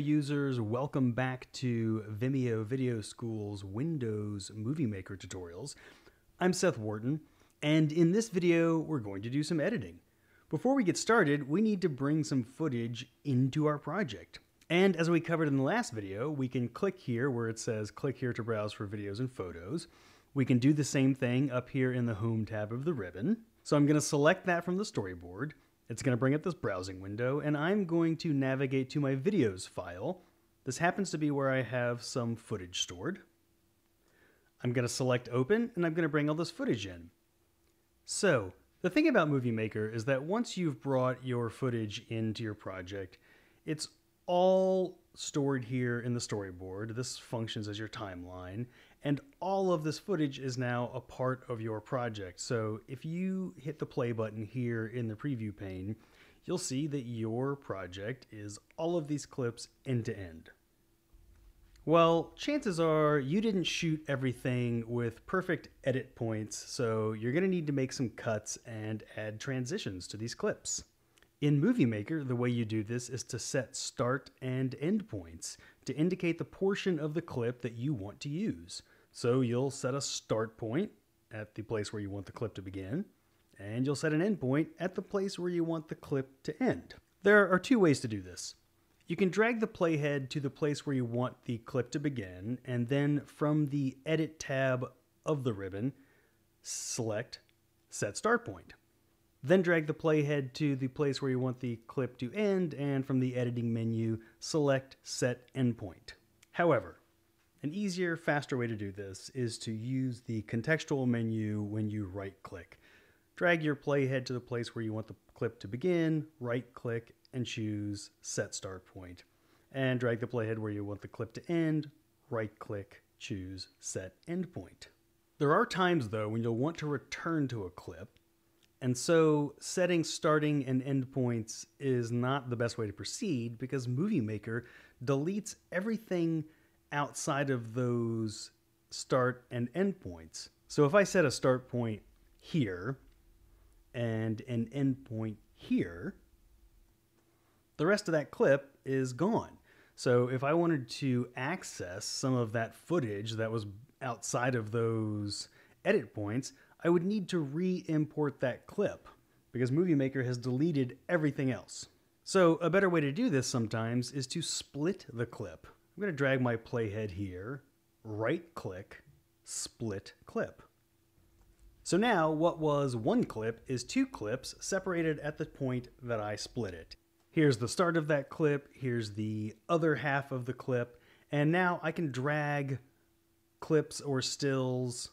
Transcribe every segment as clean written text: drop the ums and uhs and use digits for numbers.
Users, welcome back to Vimeo Video School's Windows Movie Maker tutorials. I'm Seth Wharton, and in this video we're going to do some editing. Before we get started, we need to bring some footage into our project. And as we covered in the last video, we can click here where it says click here to browse for videos and photos. We can do the same thing up here in the Home tab of the ribbon. So I'm going to select that from the storyboard. It's going to bring up this browsing window, and I'm going to navigate to my videos file. This happens to be where I have some footage stored. I'm going to select open, and I'm going to bring all this footage in. So the thing about Movie Maker is that once you've brought your footage into your project, it's all stored here in the storyboard. This functions as your timeline, and all of this footage is now a part of your project. So if you hit the play button here in the preview pane, you'll see that your project is all of these clips end to end. Well, chances are you didn't shoot everything with perfect edit points, so you're going to need to make some cuts and add transitions to these clips. In Movie Maker, the way you do this is to set start and end points to indicate the portion of the clip that you want to use. So you'll set a start point at the place where you want the clip to begin, and you'll set an end point at the place where you want the clip to end. There are two ways to do this. You can drag the playhead to the place where you want the clip to begin, and then from the Edit tab of the ribbon, select Set Start Point. Then drag the playhead to the place where you want the clip to end, and from the editing menu, select Set Endpoint. However, an easier, faster way to do this is to use the contextual menu when you right-click. Drag your playhead to the place where you want the clip to begin, right-click, and choose Set Start Point. And drag the playhead where you want the clip to end, right-click, choose Set Endpoint. There are times, though, when you'll want to return to a clip, and so setting starting and end points is not the best way to proceed because Movie Maker deletes everything outside of those start and end points. So if I set a start point here and an end point here, the rest of that clip is gone. So if I wanted to access some of that footage that was outside of those edit points, I would need to re-import that clip because Movie Maker has deleted everything else. So a better way to do this sometimes is to split the clip. I'm going to drag my playhead here, right-click, split clip. So now what was one clip is two clips separated at the point that I split it. Here's the start of that clip, here's the other half of the clip, and now I can drag clips or stills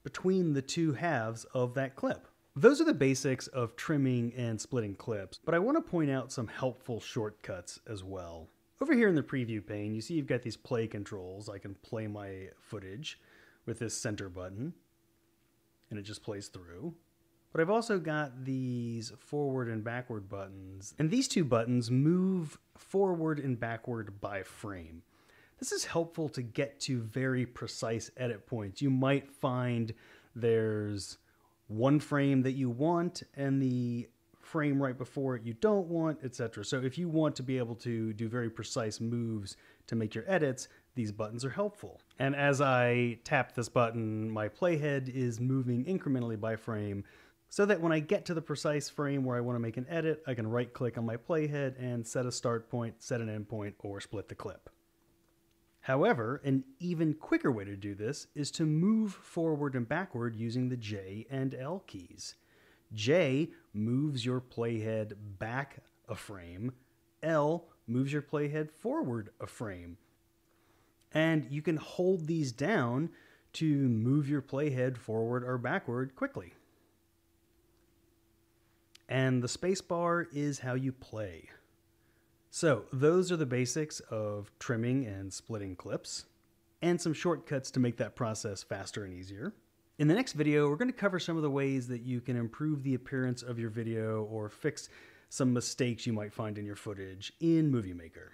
between the two halves of that clip. Those are the basics of trimming and splitting clips, but I want to point out some helpful shortcuts as well. Over here in the preview pane, you see you've got these play controls. I can play my footage with this center button, and it just plays through. But I've also got these forward and backward buttons, and these two buttons move forward and backward by frame. This is helpful to get to very precise edit points. You might find there's one frame that you want and the frame right before it you don't want, etc. So if you want to be able to do very precise moves to make your edits, these buttons are helpful. And as I tap this button, my playhead is moving incrementally by frame so that when I get to the precise frame where I want to make an edit, I can right-click on my playhead and set a start point, set an end point, or split the clip. However, an even quicker way to do this is to move forward and backward using the J and L keys. J moves your playhead back a frame, L moves your playhead forward a frame. And you can hold these down to move your playhead forward or backward quickly. And the spacebar is how you play. So those are the basics of trimming and splitting clips, and some shortcuts to make that process faster and easier. In the next video, we're going to cover some of the ways that you can improve the appearance of your video or fix some mistakes you might find in your footage in Movie Maker.